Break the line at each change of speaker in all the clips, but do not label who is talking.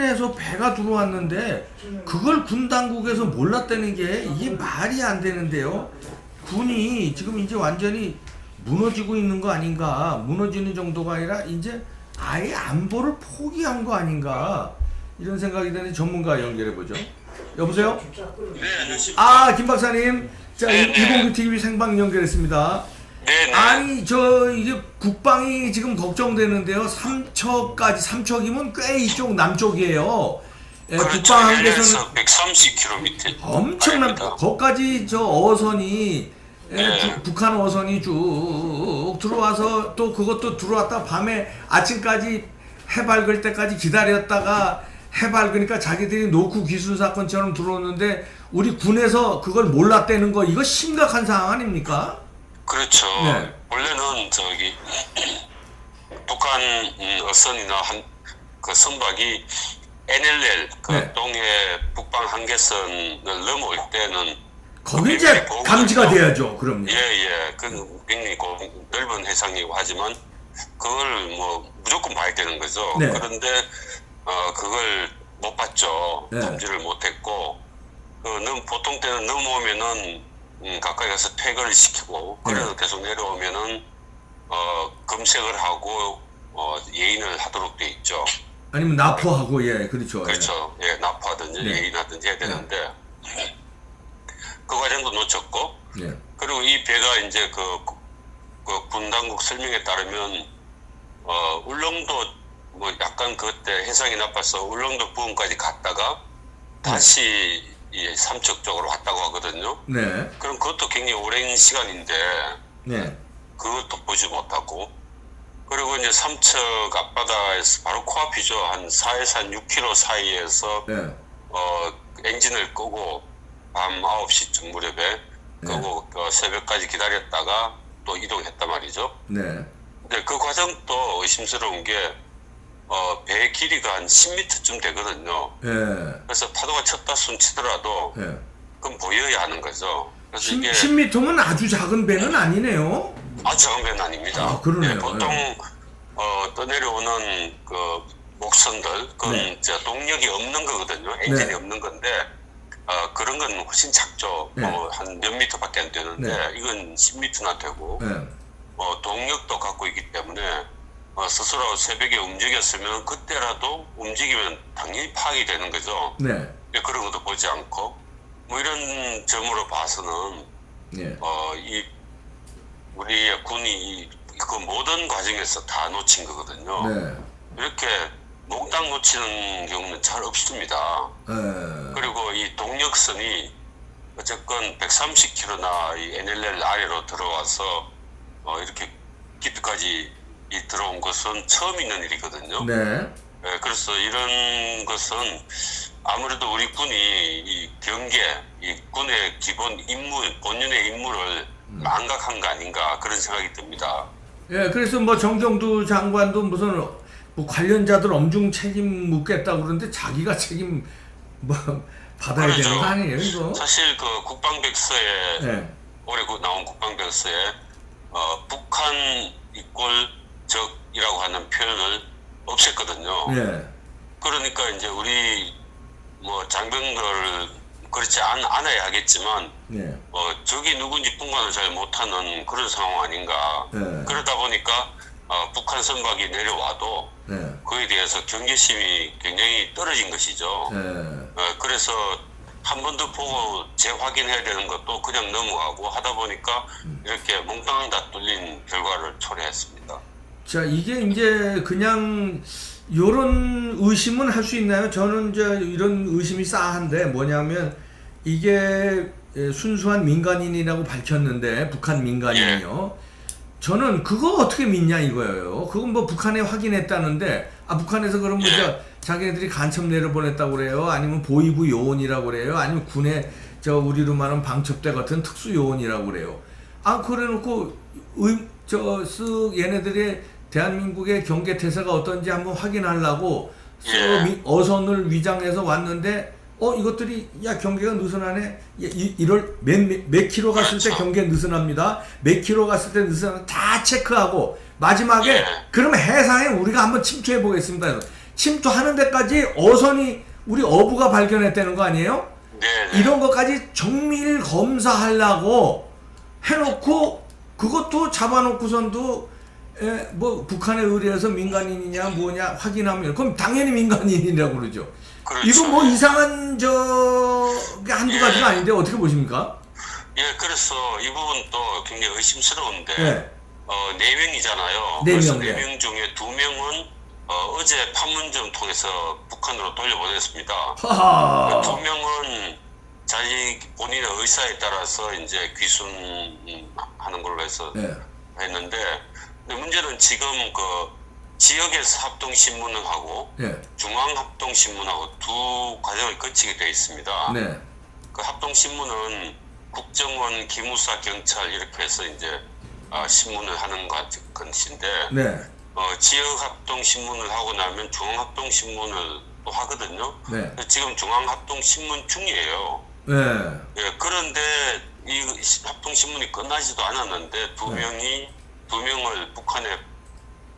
해서 배가 들어왔는데 그걸 군 당국에서 몰랐다는 게 이게 말이 안 되는데요. 군이 지금 이제 완전히 무너지고 있는 거 아닌가. 무너지는 정도가 아니라 이제 아예 안보를 포기한 거 아닌가. 이런 생각이 드는 전문가 연결해보죠. 여보세요?
네,
김 박사님. 자,
네, 네.
109 TV 생방 연결했습니다.
네, 네.
아니, 이게 국방이 지금 걱정되는데요. 삼척이면 꽤 이쪽 남쪽이에요. 예,
그렇죠.
국방 한계선은
130km.
엄청난, 거기까지 어선이, 예,
네.
북한 어선이 쭉 들어와서 또 그것도 들어왔다 밤에 아침까지 해 밝을 때까지 기다렸다가 해 밝으니까 자기들이 노크 기술 사건처럼 들어오는데 우리 군에서 그걸 몰랐다는 거 이거 심각한 상황 아닙니까?
그렇죠.
네.
원래는 북한 어선이나 그 선박이 NLL
네.
동해 북방 한계선을 넘어올 때는
거기 이제 감지가 돼야죠. 그럼요.
예. 그 굉장히 넓은 해상이고 하지만 그걸 뭐 무조건 봐야 되는 거죠.
네.
그런데 그걸 못 봤죠.
네.
감지를 못했고 보통 때는 넘어오면은 가까이 가서 퇴거를 시키고 그래서
네.
계속 내려오면은 검색을 하고 예인을 하도록 돼 있죠.
아니면 납포하고 예 그렇죠.
그렇죠. 예, 납포하든지
네.
예인하든지 해야 되는데 그 과정도 놓쳤고
예.
그리고 이 배가 이제 군 당국 설명에 따르면 울릉도 뭐 약간 그때 해상이 나빠서 울릉도 부근까지 갔다가 다시 이 삼척 쪽으로 왔다고 하거든요.
네.
그럼 그것도 굉장히 오랜 시간인데
네.
그것도 보지 못하고 그리고 이제 삼척 앞바다에서 바로 코앞이죠. 한 4에서 한 6km 사이에서
네.
엔진을 끄고 밤 9시쯤 무렵에 끄고 새벽까지 기다렸다가 또 이동했단 말이죠.
네.
근데 그 과정도 의심스러운 게 배 길이가 한 10m쯤 되거든요.
예.
그래서 파도가 쳤다 숨치더라도
예.
그건 보여야 하는 거죠. 그래서 이게
10m면 아주 작은 배는 아니네요.
아주 작은 배는 아닙니다.
아, 그러네요.
예, 보통 떠내려오는 그 목선들 그건
네.
이제 동력이 없는 거거든요. 엔진이
네.
없는 건데 그런 건 훨씬 작죠.
네.
한 몇 미터밖에 안 되는데
네.
이건 10m나 되고
예.
동력도 갖고 있기 때문에 스스로 새벽에 움직였으면 그때라도 움직이면 당연히 파악이 되는 거죠.
네.
그런 것도 보지 않고 뭐 이런 점으로 봐서는
예.
이 우리의 군이 그 모든 과정에서 다 놓친 거거든요.
네.
이렇게 몽땅 놓치는 경우는 잘 없습니다.
예.
그리고 이 동력선이 어쨌건 130km나 이 NLL 아래로 들어와서 이렇게 깊이까지 들어온 것은 처음 있는 일이거든요.
네.
예, 그래서 이런 것은 아무래도 우리 군이 이 경계, 이 군의 기본 임무, 본연의 임무를 망각한 거 아닌가 그런 생각이 듭니다.
예, 그래서 뭐 정경두 장관도 무슨 뭐 관련자들 엄중 책임 묻겠다 그러는데 자기가 책임 뭐 받아야
그렇죠.
되는 거 아니에요, 이거?
사실 그 국방백서에
예.
올해 나온 국방백서에 북한 이꼴 적이라고 하는 표현을 없앴거든요.
예.
그러니까 이제 우리 뭐 장병들 그렇지 않아야 하겠지만
예.
적이 누군지 분간을 잘 못하는 그런 상황 아닌가.
예.
그러다 보니까 북한 선박이 내려와도
예.
그에 대해서 경계심이 굉장히 떨어진 것이죠.
예.
그래서 한 번 더 보고 재확인해야 되는 것도 그냥 넘어가고 하다 보니까 이렇게 몽땅 다 뚫린 결과를 초래했습니다.
자, 이게 이제 그냥 요런 의심은 할 수 있나요? 저는 이제 이런 의심이 싸한데 뭐냐면 이게 순수한 민간인이라고 밝혔는데 북한 민간인이요. 저는 그거 어떻게 믿냐 이거예요. 그건 뭐 북한에 확인했다는데 북한에서 그럼 뭐 자기네들이 간첩 내려보냈다고 그래요? 아니면 보위부 요원이라고 그래요? 아니면 군의 우리로 말하면 방첩대 같은 특수 요원이라고 그래요? 그래놓고 얘네들의 대한민국의 경계 태세가 어떤지 한번 확인하려고 어선을 위장해서 왔는데 이것들이 경계가 느슨하네. 이럴 몇 킬로 갔을 때 경계 느슨합니다. 몇 킬로 갔을 때 느슨합니다. 다 체크하고 마지막에 그러면 해상에 우리가 한번 침투해 보겠습니다. 침투하는 데까지 어선이 우리 어부가 발견했다는 거 아니에요?
네.
이런 것까지 정밀 검사하려고 해놓고 그것도 잡아놓고선도 뭐 북한에 의뢰해서 민간인이냐 뭐냐 확인하면 그럼 당연히 민간인이라고 그러죠.
그렇죠.
이거 뭐 이상한 저게 한두 가지가 아닌데 어떻게 보십니까?
예, 그래서 이 부분도 굉장히 의심스러운데
네.
4명이잖아요.
네
그래서
명, 네.
4명 중에 2명은 어제 판문점 통해서 북한으로 돌려보냈습니다.
하하.
2명은 자기 본인의 의사에 따라서 이제 귀순하는 걸로 해서
네.
했는데, 근데 문제는 지금 그 지역에서 합동신문을 하고
네.
중앙합동신문하고 두 과정을 거치게 되어 있습니다.
네.
그 합동신문은 국정원, 기무사, 경찰 이렇게 해서 이제 신문을 하는 것인데,
네.
지역합동신문을 하고 나면 중앙합동신문을 또 하거든요.
네.
지금 중앙합동신문 중이에요.
네.
예, 그런데 이 합동신문이 끝나지도 않았는데 두 명을 북한에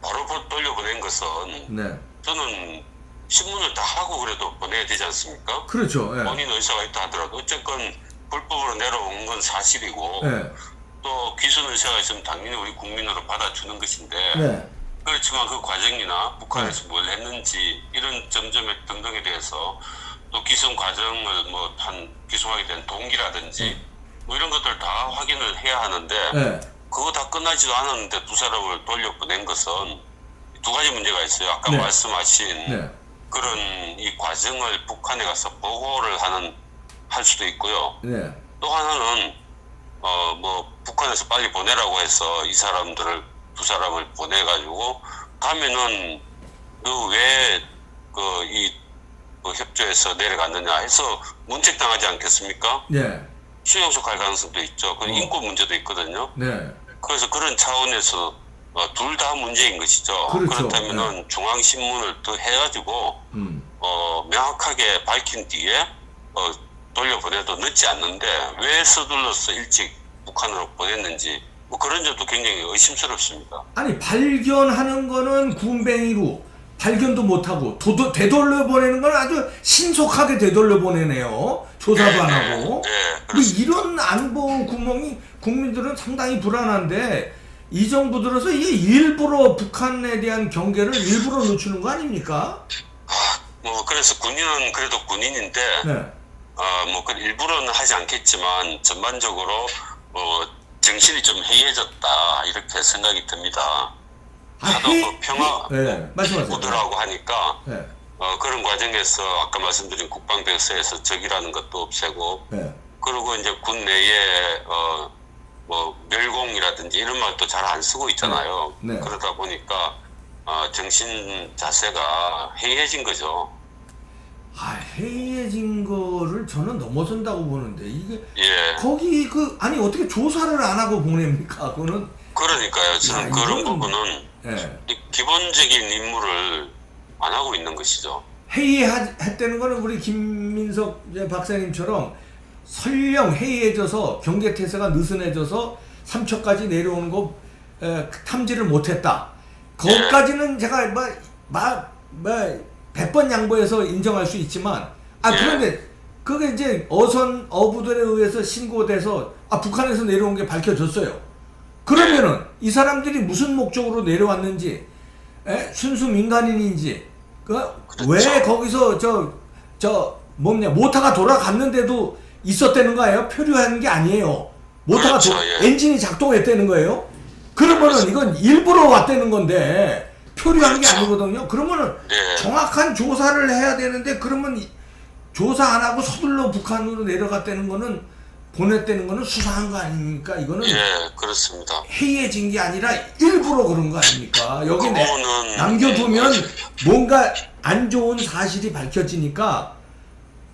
바로 돌려보낸 것은
네.
저는 신문을 다 하고 그래도 보내야 되지 않습니까?
그렇죠. 네.
본인 의사가 있다 하더라도 어쨌건 불법으로 내려온 건 사실이고
네.
또 귀순 의사가 있으면 당연히 우리 국민으로 받아주는 것인데
네.
그렇지만 그 과정이나 북한에서 뭘 했는지 이런 점점에 등등에 대해서 또 귀순 과정을 뭐 한 귀순하게 된 동기라든지 뭐 이런 것들 다 확인을 해야 하는데
네.
그거 다 끝나지도 않았는데 두 사람을 돌려보낸 것은 두 가지 문제가 있어요. 아까
네.
말씀하신
네.
그런 이 과정을 북한에 가서 보고를 할 수도 있고요.
네.
또 하나는 뭐 북한에서 빨리 보내라고 해서 이 사람들을 두 사람을 보내가지고 가면은 이 협조해서 내려갔느냐 해서 문책당하지 않겠습니까?
네.
수용소 갈 가능성도 있죠. 그 인권 문제도 있거든요.
네.
그래서 그런 차원에서 둘 다 문제인 것이죠.
그렇죠.
그렇다면은 중앙신문을 더 해가지고 명확하게 밝힌 뒤에 돌려보내도 늦지 않는데 왜 서둘러서 일찍 북한으로 보냈는지 뭐 그런 점도 굉장히 의심스럽습니다.
아니 발견하는 거는 군뱅이로 발견도 못하고 되돌려보내는 건 아주 신속하게 되돌려보내네요. 조사도 안 하고.
네,
근데 이런 안보 구멍이 국민들은 상당히 불안한데 이 정부 들어서 이게 일부러 북한에 대한 경계를 일부러 늦추는 거 아닙니까?
뭐 그래서 군인은 그래도 군인인데
네.
뭐 그 일부러는 하지 않겠지만 전반적으로 정신이 좀 해이해졌다 이렇게 생각이 듭니다. 하도 그 평화
네. 말씀하세요.
보더라고 하니까
네.
그런 과정에서 아까 말씀드린 국방백서에서 적이라는 것도 없애고
네.
그리고 이제 군 내에 뭐 멸공이라든지 이런 말도 잘 안 쓰고 있잖아요.
네.
그러다 보니까 정신 자세가 해이해진 거죠.
해이해진 거를 저는 넘어선다고 보는데 이게
예.
거기 아니 어떻게 조사를 안 하고 보냅니까? 그거는
그러니까요. 저는 그런 부분은
예.
기본적인 임무를 안 하고 있는 것이죠.
해이했다는 거는 우리 김민석 박사님처럼 설령 해이해져서 경계태세가 느슨해져서 삼척까지 내려오는 거 탐지를 못했다. 거기까지는 제가 100번 양보해서 인정할 수 있지만 그런데 그게 이제 어부들에 의해서 신고돼서 북한에서 내려온 게 밝혀졌어요. 그러면은 이 사람들이 무슨 목적으로 내려왔는지 순수 민간인인지 왜 거기서 모터가 돌아갔는데도 있었다는 거예요? 표류하는 게 아니에요. 모터가
그렇죠,
엔진이 작동했다는 거예요. 그러면은 이건 일부러 왔다는 건데 표류한 게 아니거든요. 그러면은 정확한 조사를 해야 되는데 그러면 조사 안 하고 서둘러 북한으로 내려갔다는 거는 보냈다는 거는 수상한 거 아닙니까? 이거는
그렇습니다.
해이해진 게 아니라 일부러 그런 거 아닙니까? 여기
그거는
남겨두면 뭔가 안 좋은 사실이 밝혀지니까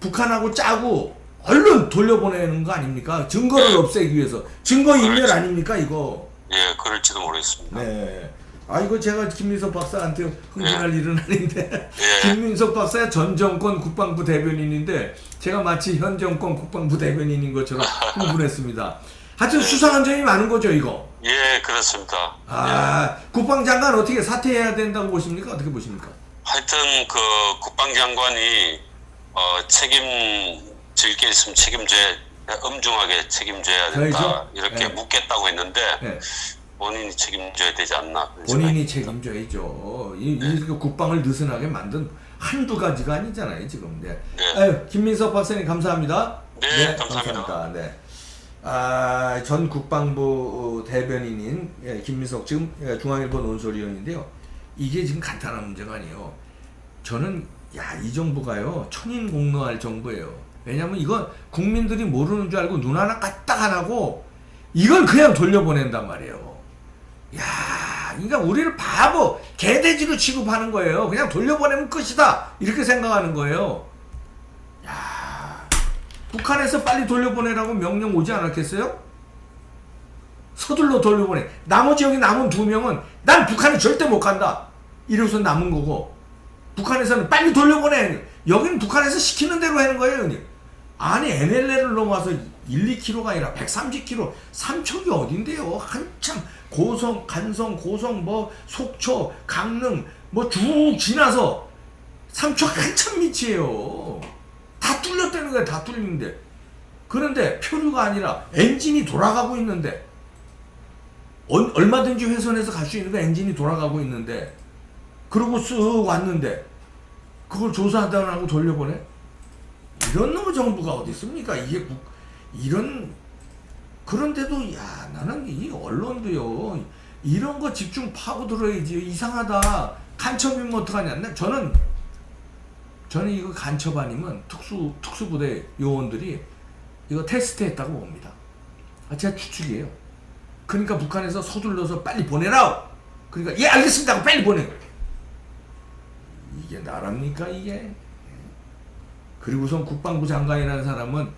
북한하고 짜고 얼른 돌려보내는 거 아닙니까? 증거를 없애기 위해서. 증거인멸 아닙니까 이거?
그럴지도 모르겠습니다.
네. 이거 제가 김민석 박사한테 흥분할 일은 아닌데
예.
김민석 박사야 전 정권 국방부 대변인인데 제가 마치 현 정권 국방부 대변인인 것처럼 흥분했습니다. 하여튼 수상한 점이 많은 거죠 이거.
그렇습니다.
국방장관 어떻게 사퇴해야 된다고 보십니까? 어떻게 보십니까?
하여튼 그 국방장관이 책임질 게 있으면 엄중하게 책임져야 된다.
저희죠?
이렇게
네.
묻겠다고 했는데
네.
본인이 책임져야 되지 않나. 그런
본인이
생각이
책임져야죠. 이 국방을 느슨하게 만든 한두 가지가 아니잖아요, 지금. 네.
네.
아유, 김민석 박사님 감사합니다.
네, 감사합니다.
네. 전 국방부 대변인인 김민석 지금 중앙일보 논설위원인데요. 이게 지금 간단한 문제가 아니에요. 저는 이 정부가요 천인공노할 정부예요. 왜냐면 이건 국민들이 모르는 줄 알고 눈 하나 까딱 안 하고 이걸 그냥 돌려보낸단 말이에요. 그러니까 우리를 바보 개돼지로 취급하는 거예요. 그냥 돌려보내면 끝이다 이렇게 생각하는 거예요. 북한에서 빨리 돌려보내라고 명령 오지 않았겠어요? 서둘러 돌려보내. 나머지 여기 남은 2명은 난 북한에 절대 못 간다 이러고서 남은 거고, 북한에서는 빨리 돌려보내. 여기는 북한에서 시키는 대로 하는 거예요. 형님. 아니 NLL을 넘어와서 1, 2km가 아니라 130km 삼척이 어딘데요. 한참 고성, 간성, 고성, 속초, 강릉 쭉 지나서 삼척 한참 밑이에요. 다 뚫렸다는 거야. 다 뚫리는데. 그런데 표류가 아니라 엔진이 돌아가고 있는데, 얼마든지 훼손해서 갈 수 있는 거 엔진이 돌아가고 있는데, 그러고 쓱 왔는데 그걸 조사하다고 하고 돌려보내? 이런 놈의 정부가 어디 있습니까? 이게 그런데도 나는 이 언론도요 이런 거 집중 파고 들어야지. 이상하다. 간첩이면 어떡하냐. 저는 이거 간첩 아니면 특수부대 요원들이 이거 테스트했다고 봅니다. 제 추측이에요. 그러니까 북한에서 서둘러서 빨리 보내라. 그러니까 예 알겠습니다 하고 빨리 보내. 이게 나랍니까 이게? 그리고선 국방부 장관이라는 사람은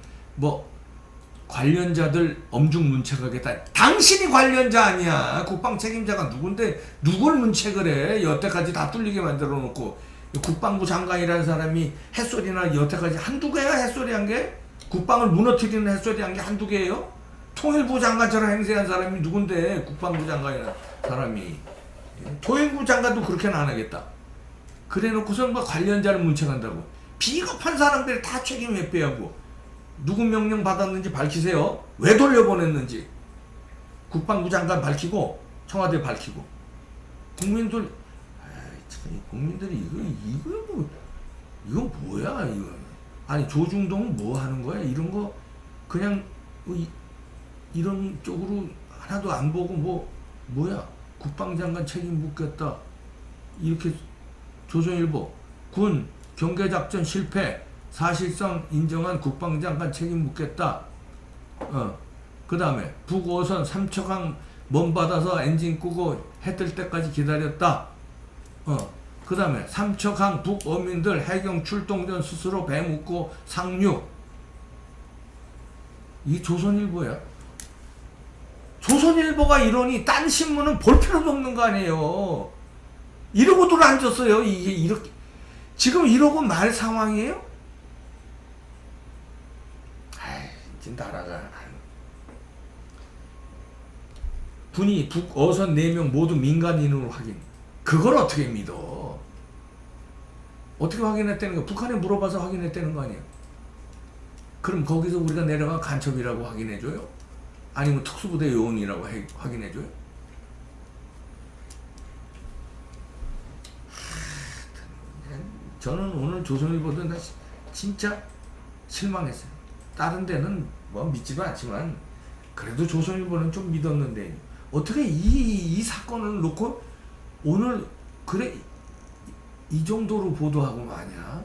관련자들 엄중 문책하겠다. 당신이 관련자 아니야. 국방 책임자가 누군데 누굴 문책을 해. 여태까지 다 뚫리게 만들어 놓고. 국방부 장관이라는 사람이 햇소리나 여태까지 한두 개야 햇소리 한 게? 국방을 무너뜨리는 햇소리 한 게 한두 개예요? 통일부 장관처럼 행세한 사람이 누군데? 국방부 장관이라는 사람이. 통일부 장관도 그렇게는 안 하겠다. 그래 놓고서 관련자를 문책한다고. 비겁한 사람들이 다 책임 회피하고. 누구 명령 받았는지 밝히세요. 왜 돌려보냈는지. 국방부 장관 밝히고 청와대 밝히고. 국민들이 이거 뭐야 이거. 아니 조중동은 뭐 하는 거야? 이런 거 그냥 이런 쪽으로 하나도 안 보고 뭐야? 국방장관 책임 묻겠다. 이렇게 조선일보 군 경계작전 실패 사실상 인정한 국방장관 책임 묻겠다. 그 다음에 북5선 삼척항 먼 바다서 엔진 끄고 해 뜰 때까지 기다렸다. 그 다음에 삼척항 북어민들 해경 출동 전 스스로 배 묻고 상륙. 이 조선일보야. 조선일보가 이러니 딴 신문은 볼 필요도 없는 거 아니에요. 이러고들 앉았어요. 이게 이렇게 지금 이러고 말 상황이에요? 이제 나라가 군이 북어선 4명 모두 민간인으로 확인. 그걸 어떻게 믿어? 어떻게 확인했다는 거야? 북한에 물어봐서 확인했다는 거 아니에요? 그럼 거기서 우리가 내려가 간첩이라고 확인해줘요? 아니면 특수부대 요원이라고 확인해줘요? 저는 오늘 조선일보도 나 진짜 실망했어요. 다른 데는 믿지도 않지만 그래도 조선일보는 좀 믿었는데 어떻게 이 사건을 놓고 오늘 그래 이 정도로 보도하고 마냐?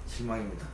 실망입니다.